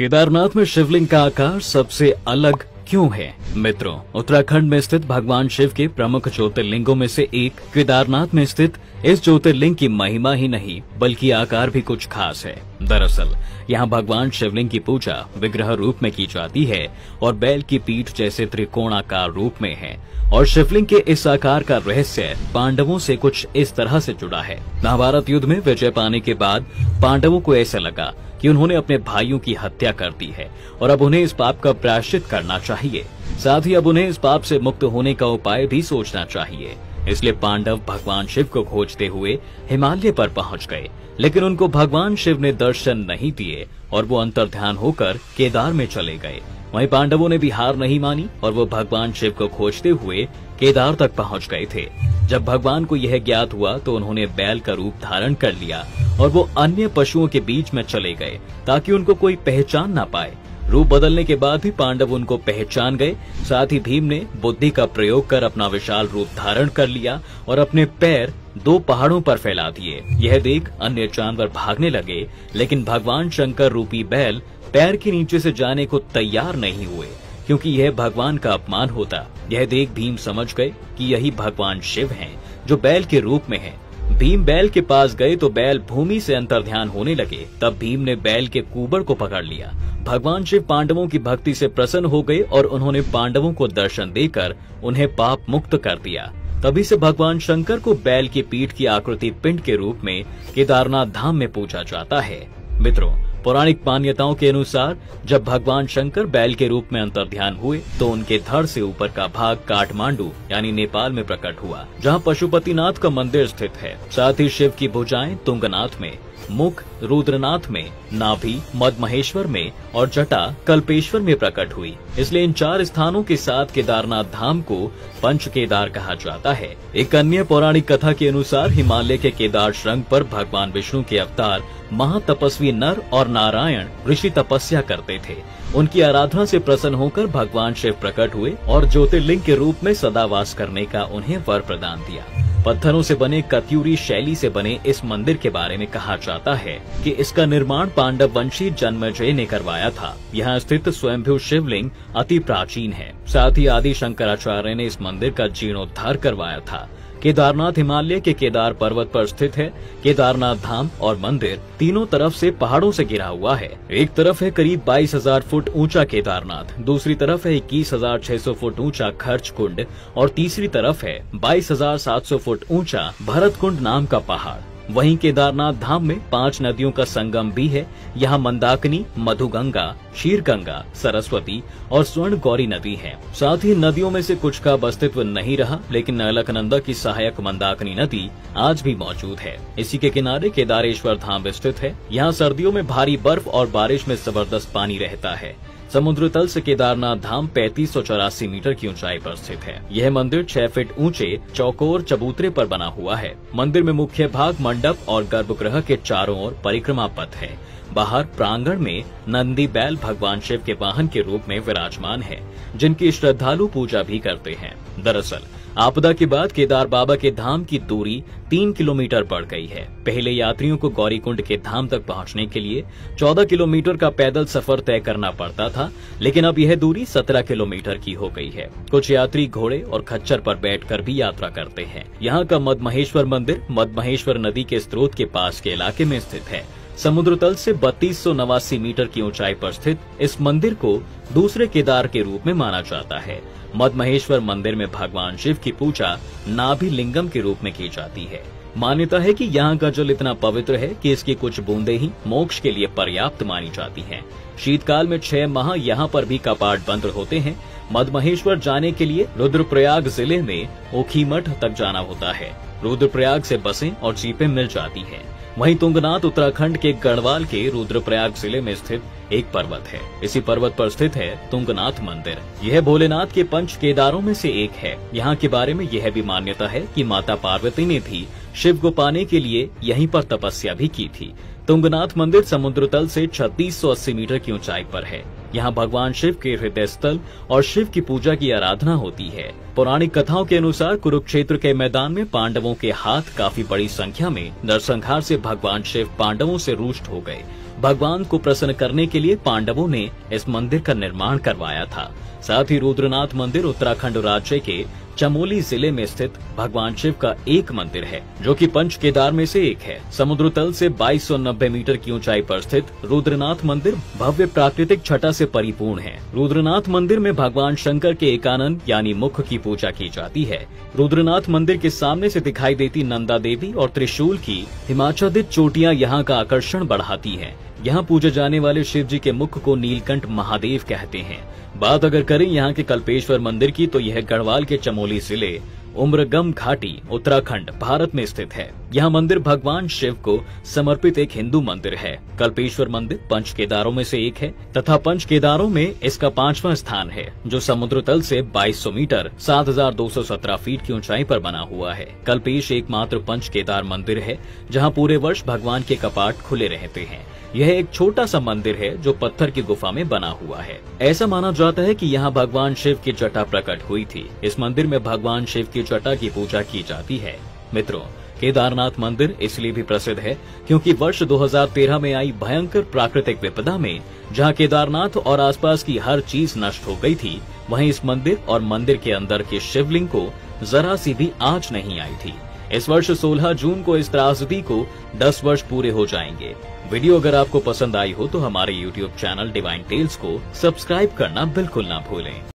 केदारनाथ में शिवलिंग का आकार सबसे अलग क्यों है? मित्रों, उत्तराखंड में स्थित भगवान शिव के प्रमुख ज्योतिर्लिंगों में से एक केदारनाथ में स्थित इस ज्योतिर्लिंग की महिमा ही नहीं बल्कि आकार भी कुछ खास है। दरअसल यहाँ भगवान शिवलिंग की पूजा विग्रह रूप में की जाती है और बैल की पीठ जैसे त्रिकोणाकार रूप में है। और शिवलिंग के इस आकार का रहस्य पांडवों से कुछ इस तरह से जुड़ा है। महाभारत युद्ध में विजय पाने के बाद पांडवों को ऐसा लगा कि उन्होंने अपने भाइयों की हत्या कर दी है और अब उन्हें इस पाप का प्रायश्चित करना चाहिए। साथ ही अब उन्हें इस पाप से मुक्त होने का उपाय भी सोचना चाहिए। इसलिए पांडव भगवान शिव को खोजते हुए हिमालय पर पहुंच गए, लेकिन उनको भगवान शिव ने दर्शन नहीं दिए और वो अंतर्ध्यान होकर केदार में चले गए। वहीं पांडवों ने भी हार नहीं मानी और वो भगवान शिव को खोजते हुए केदार तक पहुंच गए थे। जब भगवान को यह ज्ञात हुआ तो उन्होंने बैल का रूप धारण कर लिया और वो अन्य पशुओं के बीच में चले गए ताकि उनको कोई पहचान ना पाए। रूप बदलने के बाद भी पांडव उनको पहचान गए। साथ ही भीम ने बुद्धि का प्रयोग कर अपना विशाल रूप धारण कर लिया और अपने पैर दो पहाड़ों पर फैला दिए। यह देख अन्य जानवर भागने लगे, लेकिन भगवान शंकर रूपी बैल पैर के नीचे से जाने को तैयार नहीं हुए, क्योंकि यह भगवान का अपमान होता। यह देख भीम समझ गए कि यही भगवान शिव हैं, जो बैल के रूप में हैं। भीम बैल के पास गए तो बैल भूमि से अंतर्ध्यान होने लगे। तब भीम ने बैल के कुबड़ को पकड़ लिया। भगवान शिव पांडवों की भक्ति से प्रसन्न हो गए और उन्होंने पांडवों को दर्शन देकर उन्हें पाप मुक्त कर दिया। तभी से भगवान शंकर को बैल की पीठ की आकृति पिंड के रूप में केदारनाथ धाम में पूजा जाता है। मित्रों, पौराणिक मान्यताओं के अनुसार जब भगवान शंकर बैल के रूप में अंतर्ध्यान हुए तो उनके धड़ से ऊपर का भाग काठमांडू यानी नेपाल में प्रकट हुआ, जहां पशुपतिनाथ का मंदिर स्थित है। साथ ही शिव की भुजाएं तुंगनाथ में, मुख रुद्रनाथ में, नाभि मदमहेश्वर में और जटा कल्पेश्वर में प्रकट हुई। इसलिए इन चार स्थानों के साथ केदारनाथ धाम को पंच केदार कहा जाता है। एक अन्य पौराणिक कथा के अनुसार हिमालय के केदार श्रृंग पर भगवान विष्णु के अवतार महातपस्वी नर और नारायण ऋषि तपस्या करते थे। उनकी आराधना से प्रसन्न होकर भगवान शिव प्रकट हुए और ज्योतिर्लिंग के रूप में सदा वास करने का उन्हें वर प्रदान दिया। पत्थरों से बने कत्यूरी शैली से बने इस मंदिर के बारे में कहा जाता है कि इसका निर्माण पांडव वंशी जन्मेजय ने करवाया था। यहाँ स्थित स्वयंभू शिवलिंग अति प्राचीन है। साथ ही आदि शंकराचार्य ने इस मंदिर का जीर्णोद्धार करवाया था। केदारनाथ हिमालय के केदार पर्वत पर स्थित है। केदारनाथ धाम और मंदिर तीनों तरफ से पहाड़ों से घिरा हुआ है। एक तरफ है करीब 22,000 फुट ऊंचा केदारनाथ, दूसरी तरफ है 21,600 फुट ऊंचा खर्च कुंड और तीसरी तरफ है 22,700 फुट ऊंचा भरत कुंड नाम का पहाड़। वहीं केदारनाथ धाम में 5 नदियों का संगम भी है। यहाँ मंदाकिनी, मधुगंगा, क्षीरगंगा, सरस्वती और स्वर्ण गौरी नदी है। साथ ही नदियों में से कुछ का अस्तित्व नहीं रहा, लेकिन अलकनंदा की सहायक मंदाकिनी नदी आज भी मौजूद है। इसी के किनारे केदारेश्वर धाम स्थित है। यहाँ सर्दियों में भारी बर्फ और बारिश में जबरदस्त पानी रहता है। समुद्र तल से केदारनाथ धाम 3584 मीटर की ऊंचाई पर स्थित है। यह मंदिर 6 फीट ऊंचे चौकोर चबूतरे पर बना हुआ है। मंदिर में मुख्य भाग मंडप और गर्भगृह के चारों ओर परिक्रमा पथ है। बाहर प्रांगण में नंदी बैल भगवान शिव के वाहन के रूप में विराजमान है, जिनकी श्रद्धालु पूजा भी करते हैं। दरअसल आपदा के बाद केदार बाबा के धाम की दूरी 3 किलोमीटर बढ़ गई है। पहले यात्रियों को गौरीकुंड के धाम तक पहुंचने के लिए 14 किलोमीटर का पैदल सफर तय करना पड़ता था, लेकिन अब यह दूरी 17 किलोमीटर की हो गई है। कुछ यात्री घोड़े और खच्चर पर बैठकर भी यात्रा करते हैं। यहाँ का मदमहेश्वर मंदिर मदमहेश्वर नदी के स्रोत के पास के इलाके में स्थित है। समुद्र तल से 3289 मीटर की ऊंचाई पर स्थित इस मंदिर को दूसरे केदार के रूप में माना जाता है। मदमहेश्वर मंदिर में भगवान शिव की पूजा नाभि लिंगम के रूप में की जाती है। मान्यता है कि यहाँ का जल इतना पवित्र है कि इसकी कुछ बूंदें ही मोक्ष के लिए पर्याप्त मानी जाती हैं। शीतकाल में 6 माह यहाँ पर भी कपाट बंद होते हैं। मदमहेश्वर जाने के लिए रुद्रप्रयाग जिले में ओखीमठ तक जाना होता है। रुद्रप्रयाग से बसें और जीपें मिल जाती हैं। वहीं तुंगनाथ उत्तराखंड के गढ़वाल के रुद्रप्रयाग जिले में स्थित एक पर्वत है। इसी पर्वत पर स्थित है तुंगनाथ मंदिर। यह भोलेनाथ के पंच केदारों में से एक है। यहाँ के बारे में यह भी मान्यता है कि माता पार्वती ने भी शिव को पाने के लिए यहीं पर तपस्या भी की थी। तुंगनाथ मंदिर समुद्र तल से 3680 मीटर की ऊंचाई पर है। यहाँ भगवान शिव के हृदय स्थल और शिव की पूजा की आराधना होती है। पौराणिक कथाओं के अनुसार कुरुक्षेत्र के मैदान में पांडवों के हाथ काफी बड़ी संख्या में नरसंहार से भगवान शिव पांडवों से रुष्ट हो गए। भगवान को प्रसन्न करने के लिए पांडवों ने इस मंदिर का निर्माण करवाया था। साथ ही रुद्रनाथ मंदिर उत्तराखंड राज्य के चमोली जिले में स्थित भगवान शिव का एक मंदिर है, जो कि पंच केदार में से एक है। समुद्र तल से 2290 मीटर की ऊंचाई पर स्थित रुद्रनाथ मंदिर भव्य प्राकृतिक छटा से परिपूर्ण है। रुद्रनाथ मंदिर में भगवान शंकर के एकानन यानी मुख की पूजा की जाती है। रुद्रनाथ मंदिर के सामने से दिखाई देती नंदा देवी और त्रिशूल की हिमाच्छादित चोटियां यहाँ का आकर्षण बढ़ाती है। यहाँ पूजे जाने वाले शिव जी के मुख को नीलकंठ महादेव कहते हैं। बात अगर करें यहाँ के कल्पेश्वर मंदिर की, तो यह गढ़वाल के चमोली जिले उम्रगम घाटी उत्तराखंड भारत में स्थित है। यह मंदिर भगवान शिव को समर्पित एक हिंदू मंदिर है। कल्पेश्वर मंदिर पंच केदारों में से एक है तथा पंच केदारों में इसका 5वां स्थान है, जो समुद्र तल से 2200 मीटर 7217 फीट की ऊंचाई पर बना हुआ है। कल्पेश एकमात्र पंच केदार मंदिर है जहाँ पूरे वर्ष भगवान के कपाट खुले रहते हैं। यह एक छोटा सा मंदिर है जो पत्थर की गुफा में बना हुआ है। ऐसा माना जाता है कि यहाँ भगवान शिव की जटा प्रकट हुई थी। इस मंदिर में भगवान शिव की जटा की पूजा की जाती है। मित्रों, केदारनाथ मंदिर इसलिए भी प्रसिद्ध है क्योंकि वर्ष 2013 में आई भयंकर प्राकृतिक विपदा में जहाँ केदारनाथ और आसपास की हर चीज नष्ट हो गई थी, वहीं इस मंदिर और मंदिर के अंदर के शिवलिंग को जरा सी भी आंच नहीं आई थी। इस वर्ष 16 जून को इस त्रासदी को 10 वर्ष पूरे हो जाएंगे। वीडियो अगर आपको पसंद आई हो तो हमारे YouTube चैनल डिवाइन टेल्स को सब्सक्राइब करना बिल्कुल ना भूलें।